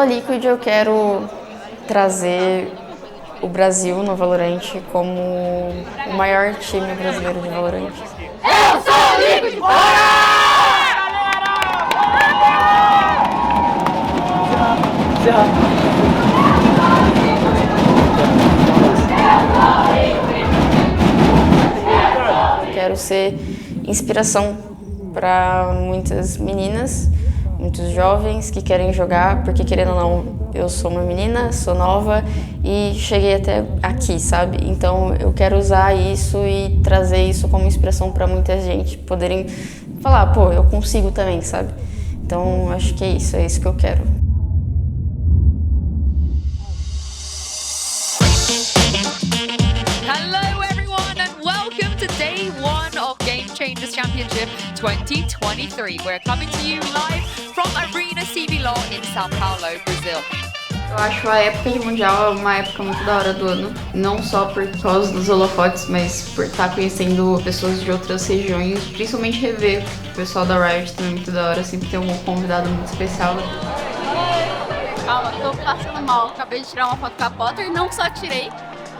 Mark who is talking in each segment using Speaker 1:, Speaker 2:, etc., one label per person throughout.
Speaker 1: Pela Liquid eu quero trazer o Brasil no Valorant como o maior time brasileiro de Valorant.
Speaker 2: Eu sou o Liquid, bora!
Speaker 1: Quero ser inspiração para muitas meninas, muitos jovens que querem jogar, porque querendo ou não, eu sou uma menina, sou nova e cheguei até aqui, sabe? Então eu quero usar isso e trazer isso como inspiração para muita gente, poderem falar, pô, eu consigo também, sabe? Então acho que é isso que eu quero.
Speaker 3: Hello everyone and welcome to day one of Game Changers Championship 2023. We're coming to you live from Arena CBLOL in São Paulo, Brazil.
Speaker 1: Eu acho a época de Mundial uma época muito da hora do ano, não só por causa dos holofotes, mas por estar conhecendo pessoas de outras regiões, principalmente rever o pessoal da Riot também muito da hora, sempre tem um convidado muito especial.
Speaker 4: Calma, tô passando mal, acabei de tirar uma foto com a Potter, não só tirei,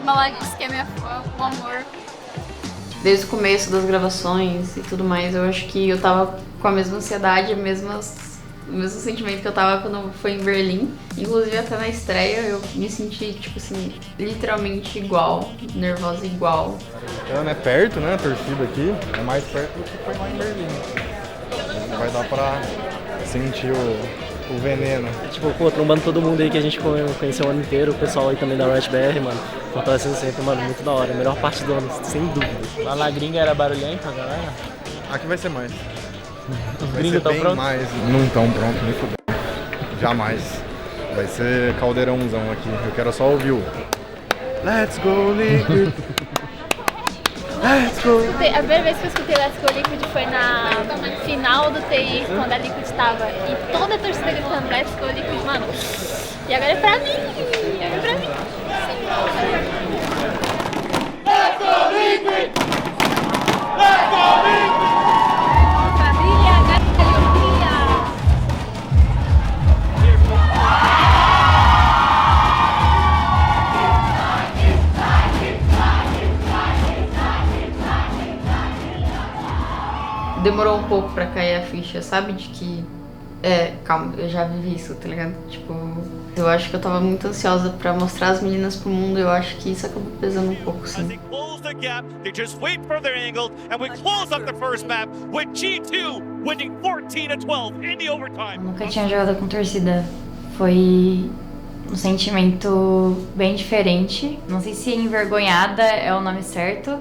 Speaker 4: mas ela disse que é minha fã, um amor.
Speaker 1: Desde o começo das gravações e tudo mais, eu acho que eu tava com a mesma ansiedade, o mesmo sentimento que eu tava quando foi em Berlim. Inclusive até na estreia eu me senti, tipo assim, literalmente igual, nervosa igual.
Speaker 5: Então, é perto, né, a torcida aqui, é mais perto do que foi lá em Berlim. Vai dar pra sentir o veneno.
Speaker 6: Tipo, pô, trombando todo mundo aí que a gente conheceu o ano inteiro, o pessoal aí também da Riot BR, mano, fortalecendo sempre, mano, muito da hora, melhor parte do ano, sem dúvida.
Speaker 7: Lá na gringa era barulhento a galera?
Speaker 5: Aqui vai ser mais.
Speaker 7: Os
Speaker 5: Vai
Speaker 7: gringos
Speaker 5: ser
Speaker 7: tão
Speaker 5: bem
Speaker 7: prontos?
Speaker 5: mais, não tão pronto, nem fudeu. Jamais. Vai ser caldeirãozão aqui. Eu quero só ouvir o Let's Go Liquid. Let's go.
Speaker 4: A primeira vez que eu escutei Let's Go Liquid foi na final do TI, quando a Liquid tava, e toda a torcida gritando Let's Go Liquid, mano. E agora é pra mim, agora é pra mim.
Speaker 2: Let's go Liquid! Let's go Liquid!
Speaker 4: Família, galerinha!
Speaker 1: Demorou um pouco pra cair a ficha, sabe? De que. Calma, eu já vivi isso, tá ligado? Tipo, eu acho que eu tava muito ansiosa pra mostrar as meninas pro mundo, eu acho que isso acabou pesando um pouco, sim.
Speaker 8: The gap, they just wait for their angle, and we close up the first map with G2 winning 14-12 in the overtime.
Speaker 9: Eu nunca tinha jogado com torcida. Foi um sentimento bem diferente. Não sei se envergonhada é o nome certo,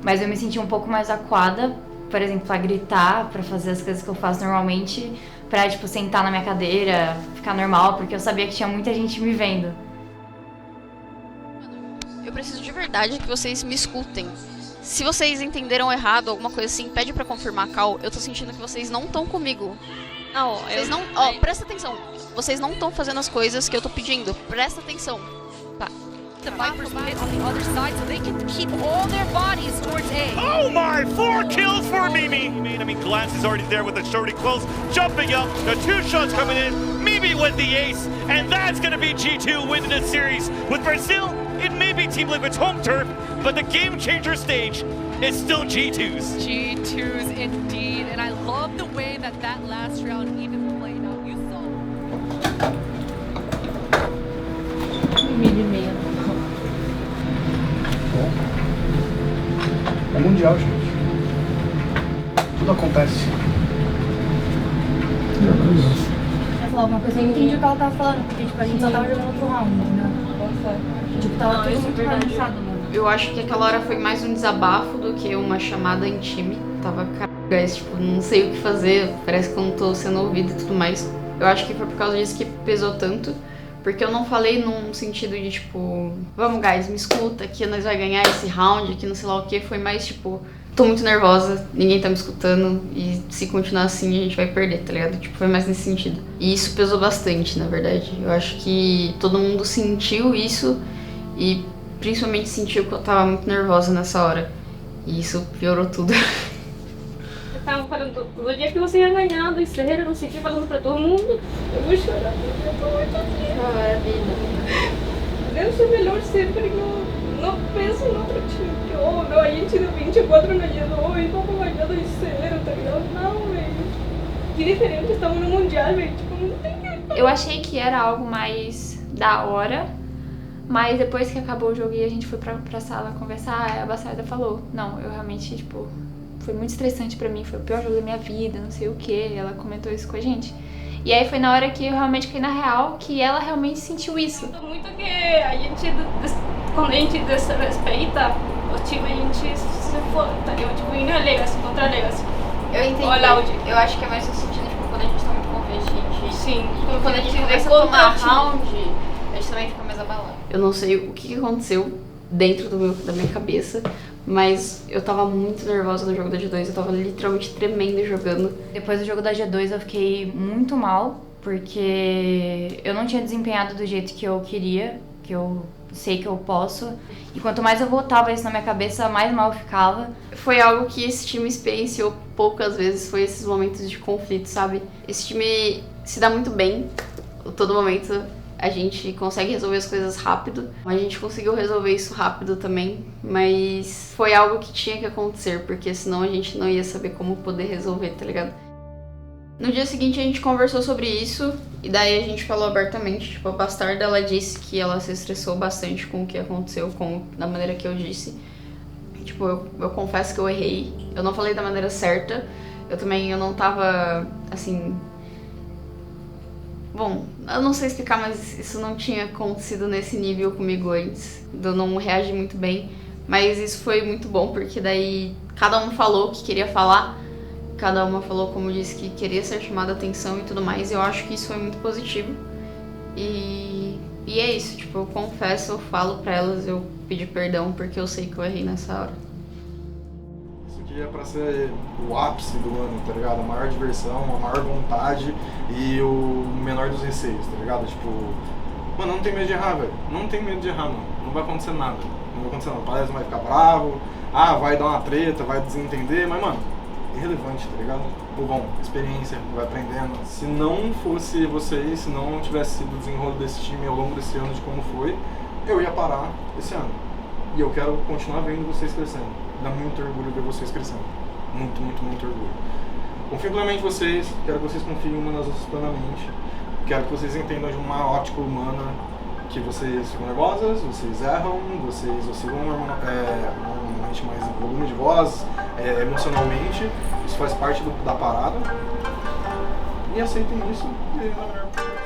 Speaker 9: mas eu me senti um pouco mais acuada, por exemplo, pra gritar, pra fazer as coisas que eu faço normalmente, pra, tipo, sentar na minha cadeira, ficar normal, porque eu sabia que tinha muita gente me vendo.
Speaker 10: Eu preciso de verdade que vocês me escutem. Se vocês entenderam errado, alguma coisa assim, pede pra confirmar, Cal. Eu tô sentindo que vocês não estão comigo. Não, vocês não... Ó, presta atenção. Vocês não estão fazendo as coisas que eu tô pedindo. Presta atenção. Tá.
Speaker 3: The Vipers hit on the other side so they can keep all their bodies towards A.
Speaker 8: Oh my, 4 kills for Mimi. I mean, Glass is already there with the shorty close, jumping up, the 2 shots coming in, Mimi with the ace, and that's gonna be G2 winning the series. With Brazil, it may be Team Liquid's home turf, but the game changer stage is still G2's.
Speaker 3: G2's indeed, and I love the way that last round even played out. You saw.
Speaker 11: É mundial, gente. Tudo acontece.
Speaker 12: Ela falou alguma coisa, eu entendi o que ela tava falando, porque tipo, a gente só tava jogando outro round, né? Tipo, tava tudo muito bagunçado, mano.
Speaker 1: Eu acho que aquela hora foi mais um desabafo do que uma chamada em time. Tava guys, tipo, não sei o que fazer, parece que eu não tô sendo ouvida e tudo mais. Eu acho que foi por causa disso que pesou tanto. Porque eu não falei num sentido de, tipo, vamos, guys, me escuta, aqui nós vai ganhar esse round, aqui não sei lá o que. Foi mais, tipo, tô muito nervosa, ninguém tá me escutando e se continuar assim a gente vai perder, tá ligado? Tipo, foi mais nesse sentido. E isso pesou bastante, na verdade. Eu acho que todo mundo sentiu isso e principalmente sentiu que eu tava muito nervosa nessa hora. E isso piorou tudo.
Speaker 13: estavam falando do dia que você ia ganhar, do Serra, não sei o que, falando pra todo mundo. Eu vou chorar, eu tô muito triste. Deve ser melhor sempre não penso no outro time, que não, a gente no 24 no dia 2, vamos ganhar 2-0, tá ligado? Não, velho. Que diferente, estamos no Mundial, velho, tipo, não tem que...
Speaker 12: Eu achei que era algo mais da hora, mas depois que acabou o jogo e a gente foi pra sala conversar, a Bastarda falou, não, eu realmente, tipo, foi muito estressante pra mim, foi o pior jogo da minha vida, não sei o que, ela comentou isso com a gente. E aí foi na hora que eu realmente caí na real, que ela realmente sentiu isso.
Speaker 13: Muito que a gente, quando a gente desrespeita o time, a gente se for, tá ligado? Tipo, indo a Legacy, contra a Legacy.
Speaker 1: Eu entendi. Eu acho que é mais no sentido, tipo, quando a gente tá muito confiante,
Speaker 13: sim,
Speaker 1: quando a gente começa a tomar round, a gente também fica mais abalado. Eu não sei o que aconteceu dentro da minha cabeça, mas eu tava muito nervosa no jogo da G2, eu tava literalmente tremendo jogando.
Speaker 9: Depois do jogo da G2 eu fiquei muito mal, porque eu não tinha desempenhado do jeito que eu queria, que eu sei que eu posso. E quanto mais eu voltava isso na minha cabeça, mais mal eu ficava.
Speaker 1: Foi algo que esse time experienciou poucas vezes, foi esses momentos de conflito, sabe? Esse time se dá muito bem, todo momento a gente consegue resolver as coisas rápido. A gente conseguiu resolver isso rápido também, mas foi algo que tinha que acontecer, porque senão a gente não ia saber como poder resolver, tá ligado? No dia seguinte a gente conversou sobre isso, e daí a gente falou abertamente, tipo, a Bastarda, ela disse que ela se estressou bastante com o que aconteceu, da maneira que eu disse. Tipo, eu confesso que eu errei, eu não falei da maneira certa, eu não tava, assim... Bom, eu não sei explicar, mas isso não tinha acontecido nesse nível comigo antes, eu não reagi muito bem, mas isso foi muito bom, porque daí cada um falou o que queria falar, cada uma falou, como disse, que queria ser chamada a atenção e tudo mais, e eu acho que isso foi muito positivo. E é isso, tipo, eu confesso, eu falo pra elas, eu pedi perdão, porque eu sei que eu errei nessa hora.
Speaker 5: Isso aqui é pra ser o ápice do ano, tá ligado? A maior diversão, a maior vontade e o menor dos receios, tá ligado? Tipo, mano, não tem medo de errar, velho. Não tem medo de errar, mano. Não vai acontecer nada. Não vai acontecer nada. O palestra vai ficar bravo, vai dar uma treta, vai desentender, mas, mano, irrelevante, tá ligado? Bom, experiência, vai aprendendo. Se não fosse vocês, se não tivesse sido o desenrolo desse time ao longo desse ano de como foi, eu ia parar esse ano. E eu quero continuar vendo vocês crescendo. Dá muito orgulho ver vocês crescendo. Muito, muito, muito orgulho. Confio plenamente em vocês, quero que vocês confiem uma nas outras plenamente. Quero que vocês entendam de uma ótica humana que vocês ficam nervosas, vocês erram, vocês oscilam normalmente mais em volume de voz, emocionalmente. Isso faz parte da parada. E aceitem isso e vivem na melhor forma.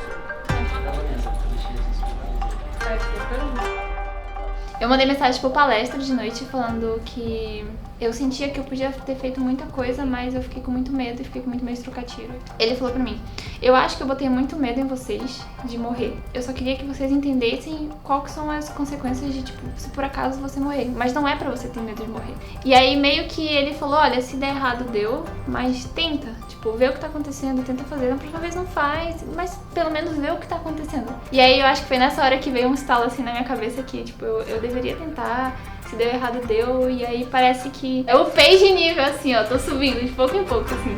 Speaker 12: Eu mandei mensagem pro palestra de noite falando que eu sentia que eu podia ter feito muita coisa, mas eu fiquei com muito medo e fiquei com muito medo de trocar tiro. Ele falou pra mim, eu acho que eu botei muito medo em vocês de morrer. Eu só queria que vocês entendessem qual que são as consequências de, tipo, se por acaso você morrer. Mas não é pra você ter medo de morrer. E aí meio que ele falou, olha, se der errado deu, mas tenta. Tipo, vê o que tá acontecendo, tenta fazer. Na próxima vez não faz, mas pelo menos vê o que tá acontecendo. E aí eu acho que foi nessa hora que veio um estalo assim na minha cabeça que, tipo, eu deveria tentar. Se deu errado, deu. E aí parece que eu upei de nível, assim, ó. Tô subindo de pouco em pouco, assim.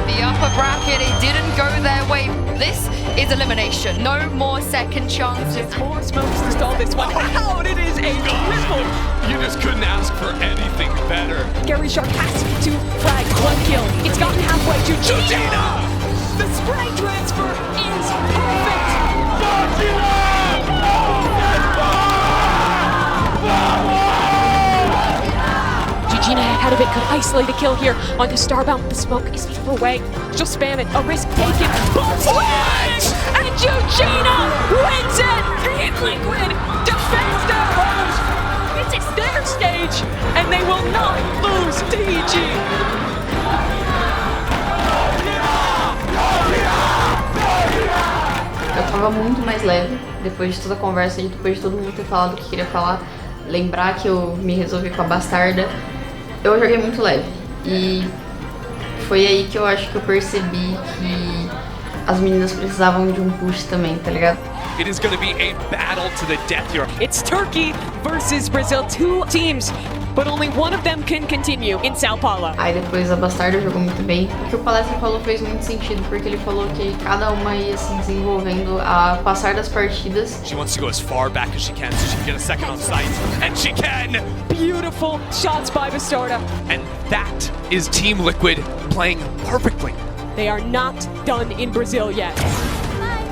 Speaker 3: The upper bracket, it didn't go their way. This is elimination. No more second chances.
Speaker 14: More smokes to stall this one. Wow, it is a triple.
Speaker 15: You just couldn't ask for anything better.
Speaker 14: Gary Shark has to flag one kill. It's gotten halfway to Gina. The spray transfer is perfect. Gina ahead of it, could isolate a kill here onto Starbound. The smoke is far away. She'll spam it. A risk taken. Both wins! And Eugenia wins it! Team Liquid defends their home. This is their stage, and they will not lose to EG.
Speaker 1: Eu tava muito mais leve depois de toda a conversa, depois de todo mundo ter falado o que queria falar, lembrar que eu me resolvi com a Bastarda. Eu joguei muito leve e foi aí que eu acho que eu percebi que as meninas precisavam de um push também, tá ligado?
Speaker 15: It is going to be a battle to the death here.
Speaker 14: It's Turkey versus Brazil, two teams, but only one of them can continue in Sao Paulo.
Speaker 1: Aí depois a Bastarda jogou muito bem. O que o Palestra falou fez muito sentido, porque ele falou que cada uma ia se desenvolvendo a passar das partidas.
Speaker 15: She wants to go as far back as she can so she can get a second on sight, and she can!
Speaker 14: Beautiful shots by Bastarda.
Speaker 15: And that is Team Liquid playing perfectly.
Speaker 14: They are not done in Brazil yet.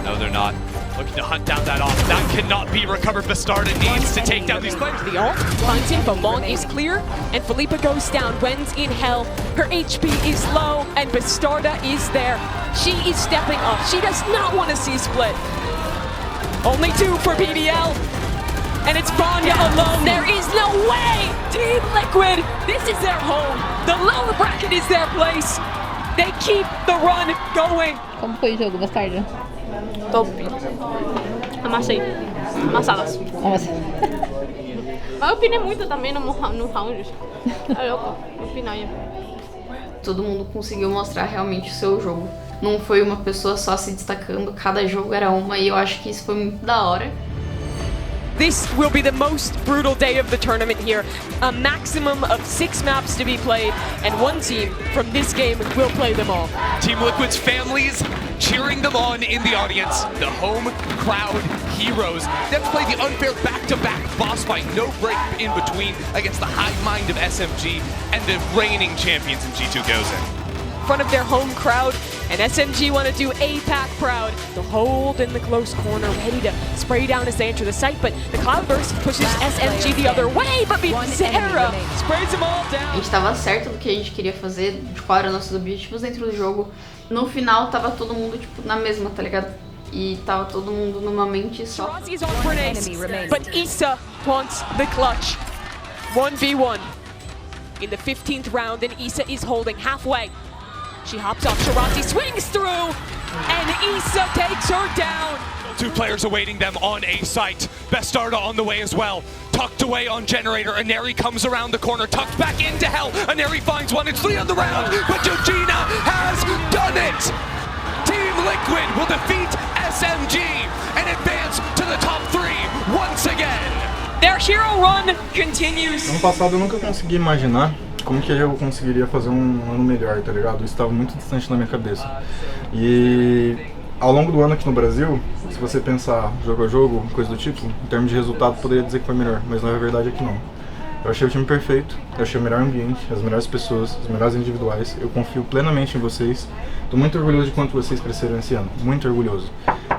Speaker 15: No, they're not. Looking to hunt down that off. That cannot be recovered. Bastarda needs to take down these players.
Speaker 14: The ult finds him, but long is clear, and Felipa goes down. Gwen's in hell. Her HP is low, and Bastarda is there. She is stepping up. She does not want to see split. Only 2 for PDL. And it's Vanya alone. There is no way! Team Liquid, this is their home. The lower bracket is their place. They keep the run going.
Speaker 16: Como foi o jogo, Bastarda?
Speaker 13: Top. Amassei. Amassadas. Mas eu opinei muito também no round. É louco, opinei.
Speaker 1: Todo mundo conseguiu mostrar realmente o seu jogo. Não foi uma pessoa só se destacando, cada jogo era uma, e eu acho que isso foi muito da hora.
Speaker 14: This will be the most brutal day of the tournament here. A maximum of 6 maps to be played, and one team from this game will play them all.
Speaker 15: Team Liquid's families cheering them on in the audience. The home crowd heroes. They have to play the unfair back-to-back boss fight, no break in between, against the hive mind of SMG and the reigning champions in G2 Gozen.
Speaker 14: In front of their home crowd, and SMG want to do APAC proud. The hold in the close corner, ready to spray down as they enter the site, but the Cloudburst pushes SMG the other way, but Bizarra sprays them all down.
Speaker 1: A gente tava certo do que a gente queria fazer, de qual eram nossos objetivos dentro do jogo. No final, tava todo mundo, tipo, na mesma, tá ligado? E tava todo mundo numa mente só.
Speaker 14: But Issa wants the clutch. 1v1 in the 15th round, and Issa is holding halfway. She hops off, Shirazi swings through, and Issa takes her down.
Speaker 15: 2 players awaiting them on A site. Bastarda on the way as well. Tucked away on Generator. Aneri comes around the corner, tucked back into hell. Aneri finds one, it's 3 on the round, but Georgina has done it! Team Liquid will defeat SMG and advance to the top 3 once again!
Speaker 14: Their hero run continues.
Speaker 5: Ano passado eu nunca consegui imaginar como que eu conseguiria fazer um ano melhor, tá ligado? Isso estava muito distante na minha cabeça. E ao longo do ano aqui no Brasil, se você pensar jogo a jogo, coisa do tipo, em termos de resultado, poderia dizer que foi melhor, mas na verdade é que não. Eu achei o time perfeito, eu achei o melhor ambiente, as melhores pessoas, as melhores individuais. Eu confio plenamente em vocês. Tô muito orgulhoso de quanto vocês cresceram esse ano, muito orgulhoso.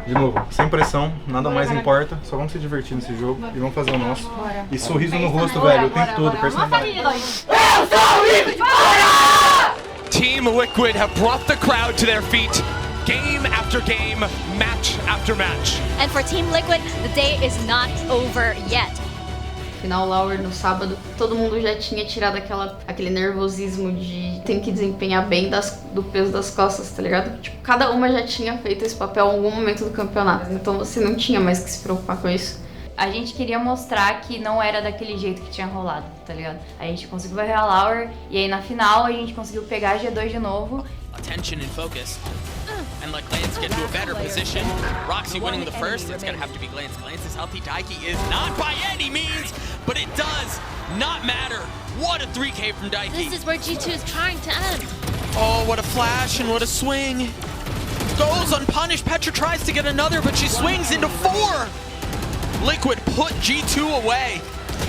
Speaker 5: De novo, sem pressão, nada mais importa, só vamos se divertir nesse jogo e vamos fazer o nosso. E sorriso no rosto, velho, o tempo todo, personalidade.
Speaker 15: Team Liquid have brought the crowd to their feet. Game after game, match after match.
Speaker 4: And for Team Liquid, the day is not over yet.
Speaker 1: Final Lower no sábado, todo mundo já tinha tirado aquele nervosismo de tem que desempenhar bem do peso das costas, tá ligado? Tipo, cada uma já tinha feito esse papel em algum momento do campeonato, então você não tinha mais que se preocupar com isso.
Speaker 9: A gente queria mostrar que não era daquele jeito que tinha rolado, tá ligado? A gente conseguiu varrer a Lower e aí na final a gente conseguiu pegar a G2 de novo.
Speaker 17: Attention and focus. And let Glance get to a better position. Roxy winning the first, it's gonna have to be Glance. Glance is healthy, Daiki is not by any means, but it does not matter. What a 3K from Daiki.
Speaker 18: This is where G2 is trying to end.
Speaker 17: Oh, what a flash and what a swing. Goes unpunished, Petra tries to get another, but she swings into 4. Liquid put G2 away.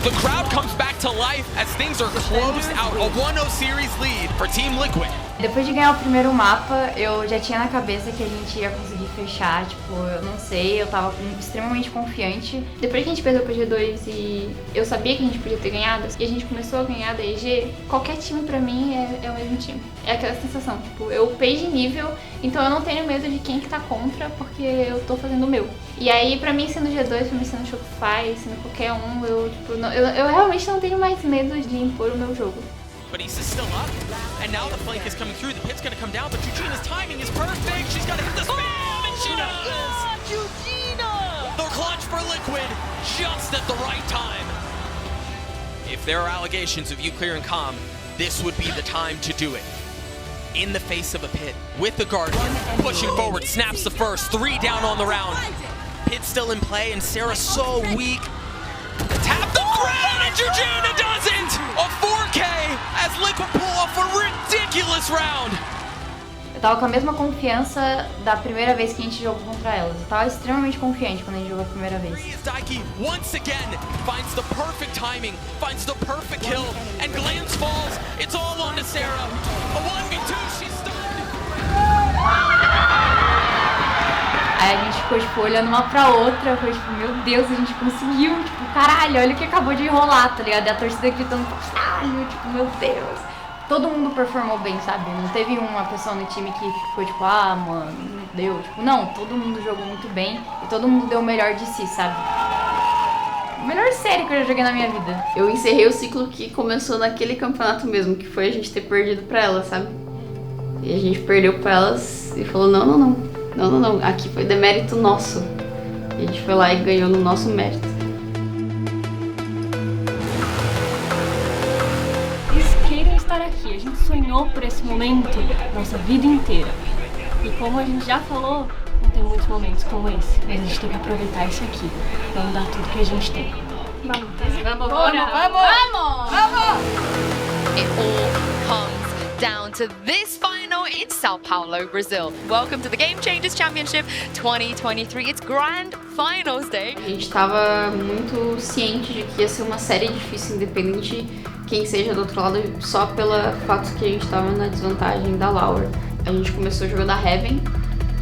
Speaker 17: The crowd comes back to life as things are closed out. A 1-0 series lead for Team Liquid.
Speaker 9: Depois de ganhar o primeiro mapa, eu já tinha na cabeça que a gente ia conseguir fechar, tipo, eu não sei, eu tava extremamente confiante.
Speaker 12: Depois que a gente perdeu pro G2 e eu sabia que a gente podia ter ganhado, e a gente começou a ganhar da EG, qualquer time pra mim é o mesmo time. É aquela sensação, tipo, eu upei de nível, então eu não tenho medo de quem que tá contra, porque eu tô fazendo o meu. E aí, pra mim, sendo G2, pra mim sendo Shopify, sendo qualquer um, eu realmente não tenho mais medo de impor o meu jogo.
Speaker 17: But Issa's still up, and now the flank is coming through. The pit's gonna come down, but Georgina's timing is perfect. She's gotta hit the spam, and she does! Georgina! The clutch for Liquid, just at the right time. If there are allegations of you clearing comm, this would be the time to do it. In the face of a pit, with the Guardian, pushing forward, snaps the first, 3 down on the round. Pit's still in play, and Sarah's so weak. Tap the ground, and Georgina doesn't! A 4K as Liquid pull off a ridiculous round.
Speaker 9: Eu tava com a mesma confiança da primeira vez que a gente jogou contra elas. Eu tava extremamente confiante quando a gente jogou a primeira vez.
Speaker 17: Daiki once again finds the perfect timing, finds the perfect kill, and Glance falls. It's all on to Sarah. A 1v2, she's stunned.
Speaker 9: Aí a gente ficou, tipo, olhando uma pra outra, foi tipo, meu Deus, a gente conseguiu, tipo, caralho, olha o que acabou de rolar, tá ligado? E a torcida gritando, caralho, tipo, meu Deus. Todo mundo performou bem, sabe? Não teve uma pessoa no time que ficou tipo, ah, mano, não deu. Tipo, não, todo mundo jogou muito bem e todo mundo deu o melhor de si, sabe? A melhor série que eu já joguei na minha vida.
Speaker 1: Eu encerrei o ciclo que começou naquele campeonato mesmo, que foi a gente ter perdido pra elas, sabe? E a gente perdeu pra elas e falou, não, aqui foi demérito nosso. E a gente foi lá e ganhou no nosso mérito.
Speaker 13: Estar aqui, a gente sonhou por esse momento nossa vida inteira. E como a gente já falou, não tem muitos momentos como esse, mas a gente tem que aproveitar isso aqui. Vamos dar tudo que a gente tem. Vamos,
Speaker 3: It all comes down to this final in Sao Paulo, Brazil. Welcome to the Game Changers Championship 2023. It's Grand Finals Day.
Speaker 1: A gente tava muito ciente de que ia ser uma série difícil, independente quem seja do outro lado, só pelo fato que a gente tava na desvantagem da Lauer. A gente começou jogando a Heaven,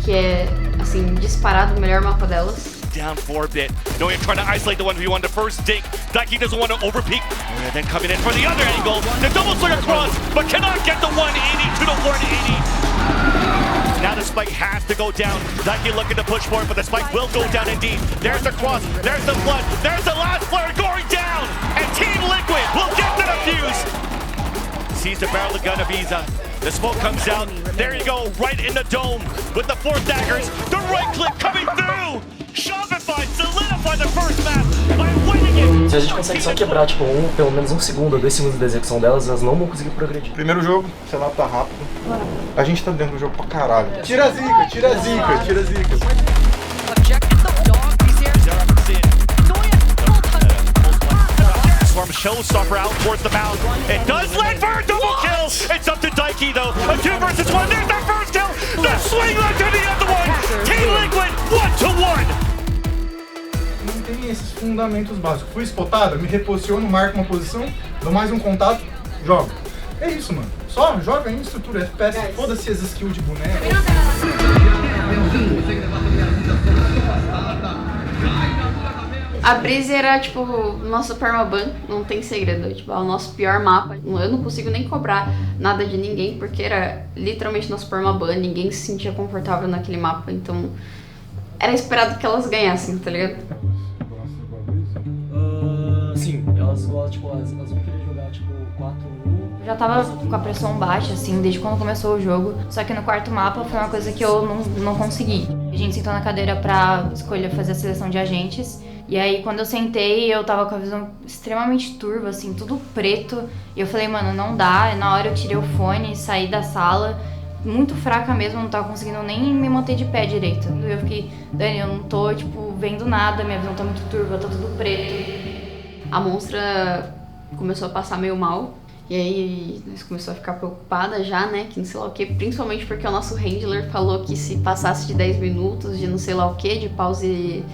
Speaker 1: que é, assim, disparado o melhor mapa delas.
Speaker 8: Down for a bit. Noya trying to isolate the 1v1 to first dink. Daiki doesn't want to overpeak. Noya then coming in for the other angle. The double swing across, but cannot get the 180 to the 180. Now the spike has to go down. Daiki looking to push for it, but the spike will go down indeed. There's the cross, there's the flood, there's the last flare going down! And Team Liquid will get the defuse! Sees the barrel of gun of Iza. The smoke comes out. There you go, right in the dome with the 4 daggers. The right click coming through! Shopify solidify the first map by winning it!
Speaker 6: Se a gente consegue só quebrar, tipo, pelo menos 1 segundo ou 2 segundos da execução delas, elas não vão conseguir progredir.
Speaker 5: Primeiro jogo, sei lá, tá rápido. A gente tá dentro do jogo pra caralho. Tira a zica, tira a zica, tira a zica.
Speaker 8: Storm showstopper out towards the mound. It does land for a double kill! It's up to Daiki though. A 2 versus 1. There's the first kill! The swing left to the other one! Team Liquid 1-1!
Speaker 5: Não tem esses fundamentos básicos. Fui spotado, me reposiciono, marco uma posição, dou mais um contato, jogo. É isso, mano. Só joga em estrutura FPS, foda-se as skills de boneco.
Speaker 1: A Breeze era, tipo, nosso permaban, não tem segredo, tipo, é o nosso pior mapa. Eu não consigo nem cobrar nada de ninguém, porque era literalmente nosso permaban, ninguém se sentia confortável naquele mapa, então era esperado que elas ganhassem, tá ligado?
Speaker 6: Sim, elas gostam, tipo, elas vão querer jogar, tipo, 4-1.
Speaker 9: Já tava com a pressão baixa, assim, desde quando começou o jogo, só que no quarto mapa foi uma coisa que eu não consegui. A gente sentou na cadeira pra escolher fazer a seleção de agentes. E aí, quando eu sentei, eu tava com a visão extremamente turva, assim, tudo preto. E eu falei, mano, não dá. E na hora eu tirei o fone, saí da sala, muito fraca mesmo, não tava conseguindo nem me manter de pé direito. E eu fiquei, Dani, eu não tô, tipo, vendo nada, minha visão tá muito turva, tá tudo preto. A Monstra começou a passar meio mal. E aí, nós começou a ficar preocupada já, né, que não sei lá o que, principalmente porque o nosso handler falou que se passasse de 10 minutos de não sei lá o que, de pause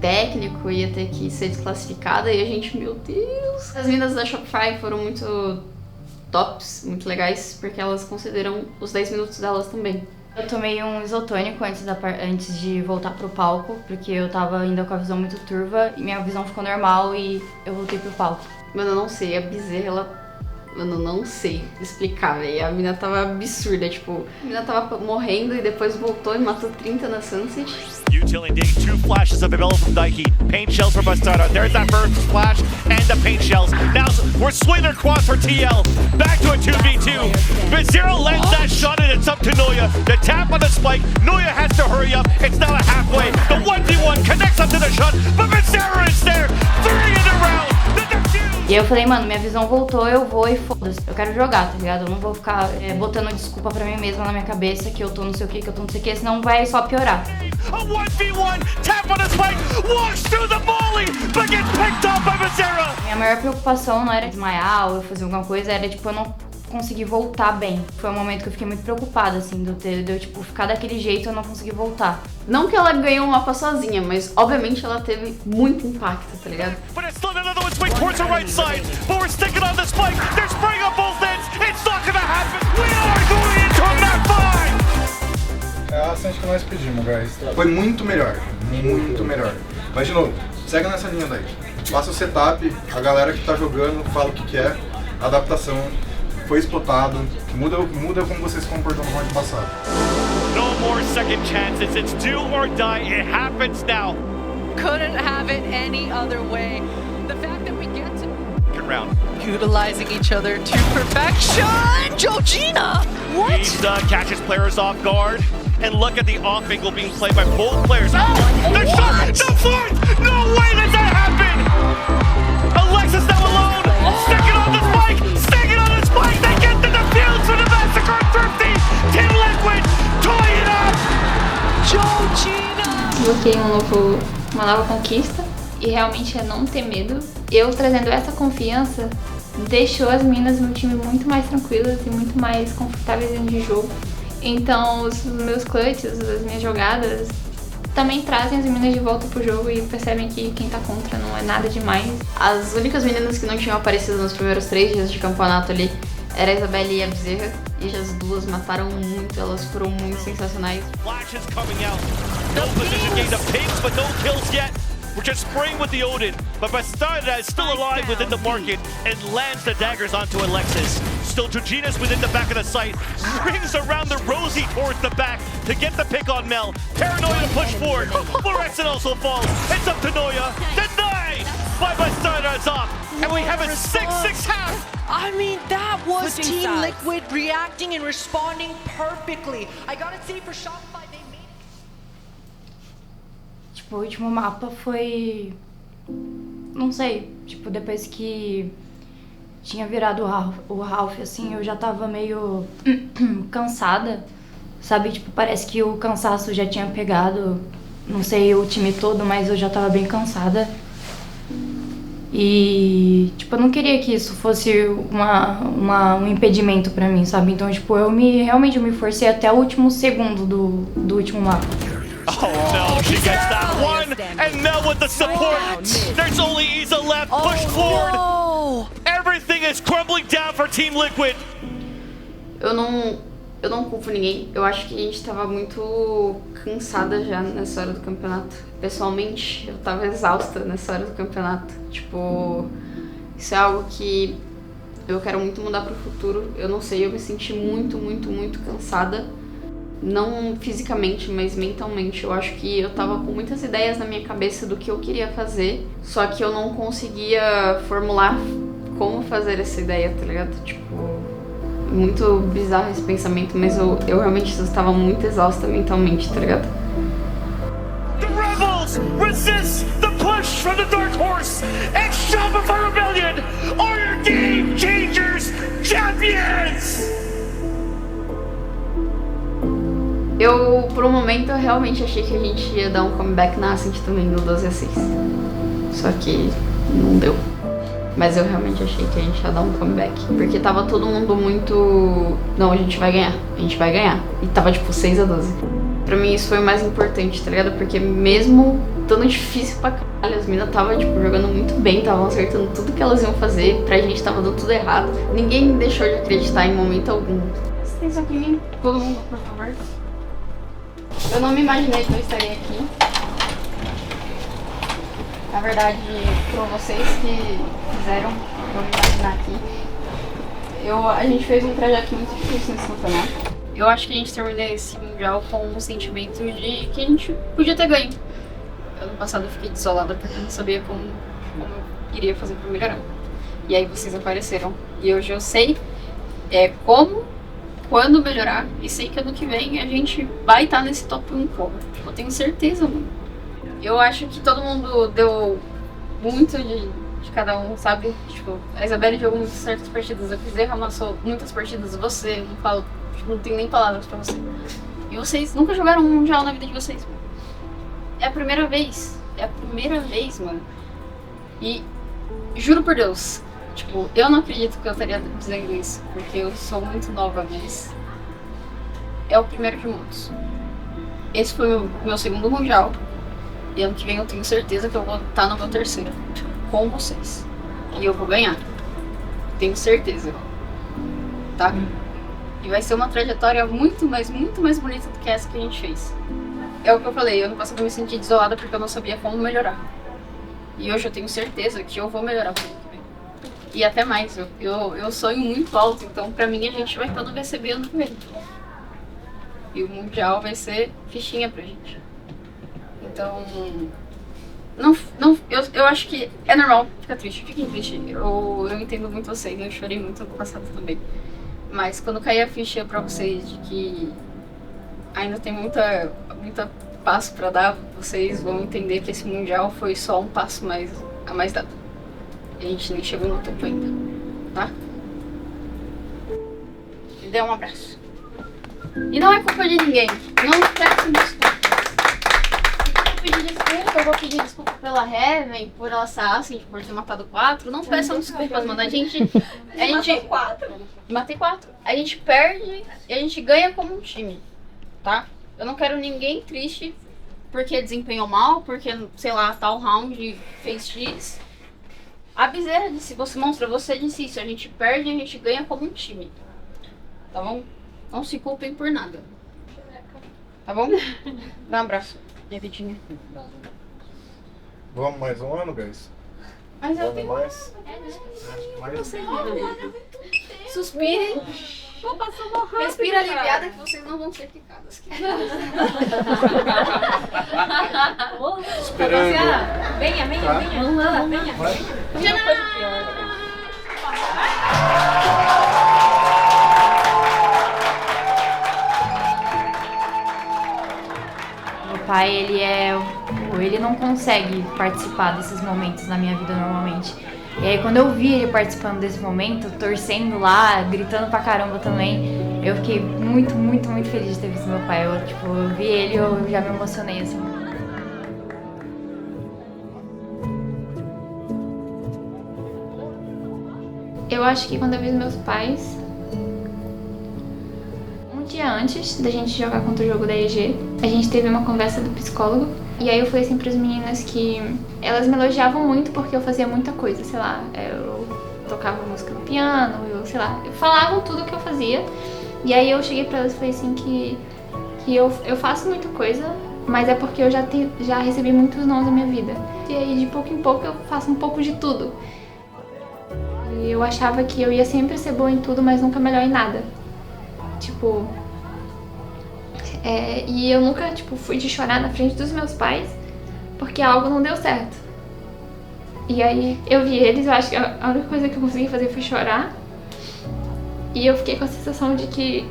Speaker 9: técnico, ia ter que ser desclassificada, e a gente, meu Deus! As meninas da Shopify foram muito tops, muito legais, porque elas consideram os 10 minutos delas também. Eu tomei um isotônico antes de voltar pro palco, porque eu tava ainda com a visão muito turva, e minha visão ficou normal e eu voltei pro palco. Mano, eu não sei, a Bezerra, ela... Mano, não sei explicar, velho. A mina tava absurda, tipo, a mina tava morrendo e depois voltou e matou 30 na Sunset.
Speaker 8: Util indeed, 2 flashes of Abella from Daiki. Paint shells from Bastardo. There's that first flash and the paint shells. Now we're swinging across for TL. Back to a 2v2. Bezzero lands that shot and it's up to Noya. The tap on the spike. Noya has to hurry up. It's now a halfway. The 1v1 connects up to the shot, but Bezzero is there. 3 in a round. The defuse.
Speaker 9: E aí eu falei, mano, minha visão voltou, eu vou e foda-se. Eu quero jogar, tá ligado? Eu não vou ficar botando desculpa pra mim mesma na minha cabeça que eu tô não sei o que eu tô não sei o que, senão vai só piorar.
Speaker 8: A 1v1, tap on his spike, walks through the volley, but gets picked up by Becerra.
Speaker 9: Minha maior preocupação não era desmaiar ou eu fazer alguma coisa, era tipo, eu não conseguir voltar bem. Foi um momento que eu fiquei muito preocupada, assim, de eu tipo, ficar daquele jeito e eu não conseguir voltar.
Speaker 1: Não que ela ganhou um mapa sozinha, mas obviamente ela teve muito impacto, tá ligado?
Speaker 8: But it's still another one swing towards the right side, but we're sticking on the spike, they're spraying on both ends, it's not gonna happen, we are going into a map 5!
Speaker 5: É a assistente que nós pedimos, guys. Foi muito melhor, muito melhor. Mas de novo, segue nessa linha daí. Faça o setup, a galera que tá jogando fala o que quer, adaptação, foi spotado, muda como você se comportou no round passado.
Speaker 8: No more second chances, it's do or die, it happens now.
Speaker 3: Couldn't have it any other way. The fact that we get to
Speaker 8: Round.
Speaker 3: utilizing each other to perfection. Georgina! What?
Speaker 8: Lisa catches players off guard. And look at the off angle being played by both players. Oh, the shot! The fourth! No way does that happen! Alexis now alone! Sticking on the spike! Sticking on the spike! They get to the field for the Massacre Thrifty! Team Liquid! Tie it up!
Speaker 3: Georgina!
Speaker 12: Bloqueei uma nova conquista e realmente é não ter medo. Eu trazendo essa confiança deixou as meninas no time muito mais tranquilas e muito mais confortáveis dentro de jogo. Então os meus clutches, as minhas jogadas também trazem as meninas de volta pro jogo e percebem que quem tá contra não é nada demais.
Speaker 1: As únicas meninas que não tinham aparecido nos primeiros 3 dias de campeonato ali era a Isabelle e a Bezerra, e as duas mataram muito, elas foram muito sensacionais.
Speaker 8: Flashes coming out. No position gain of pigs, but no kills yet. We're just spraying with the Odin, but Bastarda is still alive within the market and lands the daggers onto Alexis. Still, Georgina's within the back of the site, rings around the Rosie towards the back to get the pick on Mel. Paranoia to push forward. Lorexin also falls. It's up to Noya. Denied by Bastarda is off. And we have a 6-6 half.
Speaker 14: I mean, that was Team Liquid reacting and responding perfectly. I gotta say for Shopify, they made it.
Speaker 9: Tipo, o último mapa foi... Não sei, tipo, depois que tinha virado o Ralph, assim, eu já tava meio cansada, sabe? Tipo, parece que o cansaço já tinha pegado, não sei o time todo, mas eu já tava bem cansada. E, tipo, eu não queria que isso fosse um impedimento pra mim, sabe? Então, tipo, realmente eu me forcei até o último segundo do último mapa.
Speaker 8: Oh no, she gets that one! And Mel with the support! There's only Isa left, push forward! Everything is crumbling down for Team Liquid!
Speaker 1: Eu não culpo ninguém, eu acho que a gente tava muito cansada já nessa hora do campeonato. Pessoalmente, eu tava exausta nessa hora do campeonato. Tipo, isso é algo que eu quero muito mudar pro futuro. Eu não sei, eu me senti muito cansada. Não fisicamente, mas mentalmente. Eu acho que eu tava com muitas ideias na minha cabeça do que eu queria fazer, só que eu não conseguia formular como fazer essa ideia, tá ligado? Tipo, muito bizarro esse pensamento, mas eu realmente estava muito exausta mentalmente, tá ligado?
Speaker 8: The Rebels resist the push from the Dark Horse, and Shopify Rebellion are your Game Changers champions!
Speaker 1: Por um momento, eu realmente achei que a gente ia dar um comeback na Ascent também no 12-6. Só que não deu. Mas eu realmente achei que a gente ia dar um comeback. Porque tava todo mundo muito... Não, a gente vai ganhar. E tava tipo 6-12. Pra mim isso foi o mais importante, tá ligado? Porque mesmo estando difícil pra caralho, as minas tava tipo jogando muito bem, estavam acertando tudo que elas iam fazer. Pra gente tava dando tudo errado. Ninguém deixou de acreditar em momento algum. Licença aqui em mim, todo mundo, por favor. Eu não me imaginei que eu estaria aqui. Na verdade, foram vocês que fizeram eu me imaginar aqui. A gente fez um trajeto muito difícil nesse campeonato. Eu acho que a gente terminou esse Mundial com um sentimento de que a gente podia ter ganho. Ano passado eu fiquei desolada porque eu não sabia como eu iria fazer pra melhorar. E aí vocês apareceram. E hoje eu sei como, quando melhorar, e sei que ano que vem a gente vai estar nesse top 1, porra. Eu tenho certeza, mano. Eu acho que todo mundo deu muito de cada um, sabe? Tipo, a Isabelle jogou muitas certas partidas, a Bezerra amassou muitas partidas, você, não falo, tipo, não tenho nem palavras pra você. E vocês nunca jogaram um Mundial na vida de vocês. É a primeira vez, mano. E juro por Deus, tipo, eu não acredito que eu estaria dizendo isso, porque eu sou muito nova, mas é o primeiro de muitos. Esse foi o meu segundo Mundial. E ano que vem eu tenho certeza que eu vou estar no meu terceiro com vocês. E eu vou ganhar. Tenho certeza. Tá? E vai ser uma trajetória muito mais bonita do que essa que a gente fez. É o que eu falei, eu não passava me sentir desolada porque eu não sabia como melhorar. E hoje eu tenho certeza que eu vou melhorar pro ano que vem. E até mais, eu sonho muito alto, então pra mim a gente vai estar no VCB ano que vem. E o Mundial vai ser fichinha pra gente. Então, eu acho que é normal ficar triste, fiquem tristes. Eu entendo muito vocês, eu chorei muito no passado também. Mas quando cair a ficha pra vocês de que ainda tem muita passo pra dar, vocês vão entender que esse Mundial foi só um passo a mais dado. A gente nem chegou no topo ainda, tá? Me dê um abraço. E não é culpa de ninguém, não peçam desculpa. Eu vou pedir desculpa pela Heaven, por ela Assassin, por ter matado 4. Não peçam desculpas, mano. A gente matei 4. A gente perde e a gente ganha como um time, tá? Eu não quero ninguém triste porque desempenhou mal, porque, sei lá, tal round fez X. A Bezerra disse, você disse isso. A gente perde e a gente ganha como um time. Tá bom? Não se culpem por nada. Tá bom? Dá um abraço. Minha vidinha.
Speaker 5: Vamos mais um ano, guys?
Speaker 1: Mas eu tenho
Speaker 5: mais.
Speaker 1: Suspire. Respira aliviada que vocês não vão ser picadas.
Speaker 5: Esperando.
Speaker 12: Venha.
Speaker 1: Vamos lá, venha.
Speaker 9: Meu pai, ele não consegue participar desses momentos na minha vida normalmente. E aí quando eu vi ele participando desse momento, torcendo lá, gritando pra caramba também, eu fiquei muito feliz de ter visto meu pai. Eu vi ele e eu já me emocionei assim.
Speaker 12: Eu acho que quando eu vi meus pais, um dia antes da gente jogar contra o jogo da EG, a gente teve uma conversa do psicólogo. E aí eu falei assim pras meninas que elas me elogiavam muito porque eu fazia muita coisa, sei lá, eu tocava música no piano, eu falavam tudo que eu fazia. E aí eu cheguei pra elas e falei assim que eu faço muita coisa, mas é porque eu já recebi muitos nãos na minha vida. E aí de pouco em pouco eu faço um pouco de tudo. E eu achava que eu ia sempre ser boa em tudo, mas nunca melhor em nada. E eu nunca, fui de chorar na frente dos meus pais porque algo não deu certo. E aí eu vi eles, eu acho que a única coisa que eu consegui fazer foi chorar. E eu fiquei com a sensação de que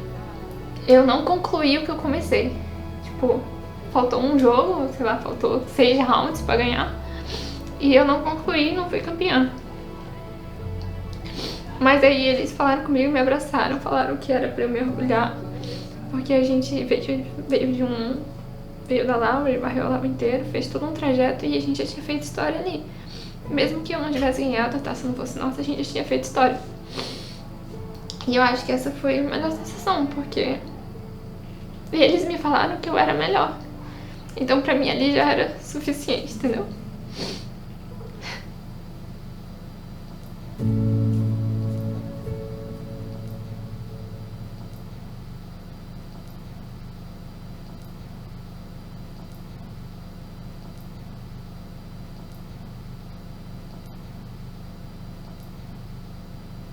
Speaker 12: eu não concluí o que eu comecei. Faltou um jogo, faltou 6 rounds pra ganhar. E eu não concluí, não fui campeã. Mas aí eles falaram comigo, me abraçaram, falaram que era pra eu me orgulhar. Porque a gente veio da Laura, varreu a Laura inteira, fez todo um trajeto e a gente já tinha feito história ali. Mesmo que eu não tivesse ganhado, a taça não fosse nossa, a gente já tinha feito história. E eu acho que essa foi a melhor sensação, porque eles me falaram que eu era melhor. Então pra mim ali já era suficiente, entendeu?